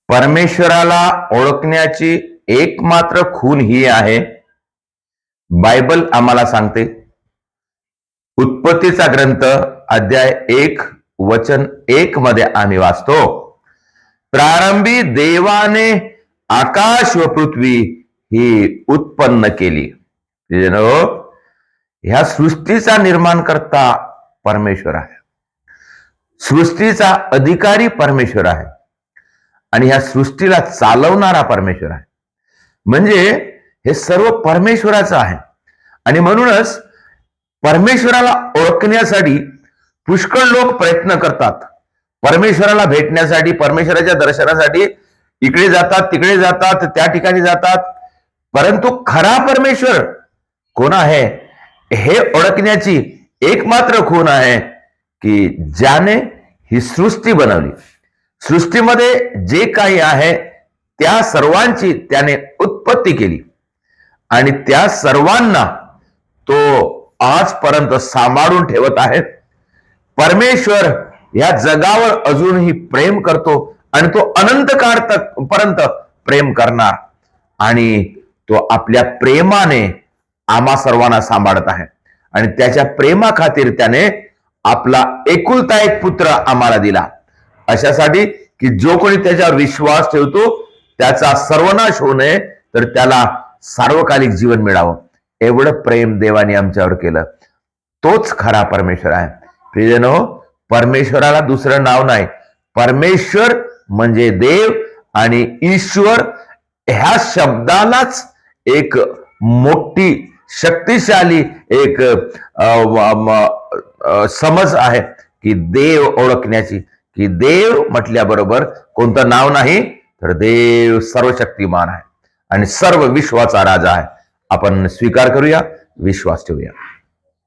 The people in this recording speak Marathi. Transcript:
परमेश्वराला ओळखण्याची एकमात्र खूण ही आहे, बायबल आम्हाला सांगते, उत्पत्तीचा ग्रंथ अध्याय 1 वचन 1 मध्ये आम्ही वाचतो, प्रारंभी देवाने आकाश व पृथ्वी ही उत्पन्न केली. ह्या सृष्टीचा निर्माण करता परमेश्वर आहे, सृष्टीचा अधिकारी परमेश्वर आहे आणि ह्या सृष्टीला चालवणारा परमेश्वर आहे. म्हणजे हे सर्व परमेश्वराचं आहे. आणि म्हणूनच परमेश्वराला ओळखण्यासाठी पुष्कळ लोक प्रयत्न करतात, परमेश्वराला भेटण्यासाठी, परमेश्वराच्या दर्शनासाठी इकडे जातात, तिकडे जातात, त्या ठिकाणी जातात. परंतु खरा परमेश्वर कोण आहे हे ओळखण्याची एकमात्र खूण आहे की ज्याने ही सृष्टी बनवली, सृष्टीमध्ये जे काही आहे त्या सर्वांची त्याने उत्पत्ती केली आणि त्या सर्वांना तो आजपर्यंत सांभाळून ठेवत आहे. परमेश्वर या जगावर अजूनही प्रेम करतो आणि तो अनंत काळ पर्यंत प्रेम करणार आणि तो आपल्या प्रेमाने आम्हा सर्वांना सांभाळत आहे. आणि त्याच्या प्रेमा खातीर त्याने आपला एकुलता एक पुत्र आम्हाला दिला, अशासाठी की जो कोणी त्याच्यावर विश्वास ठेवतो त्याचा सर्वनाश होऊ नये, तर त्याला सार्वकालिक जीवन मिळावं. एवढं प्रेम देवाने आमच्यावर केलं. तोच खरा परमेश्वर आहे. प्रियजनो, परमेश्वराला दुसरं नाव नाही. परमेश्वर म्हणजे देव आणि ईश्वर ह्या शब्दालाच एक मोठी शक्तिशाली एक समज आहे की देव ओळखण्याची, की देव म्हटल्याबरोबर कोणतं नाव नाही, तर देव सर्वशक्तिमान आहे आणि सर्व विश्वाचा राजा आहे. आपण स्वीकार करूया, विश्वास ठेवूया.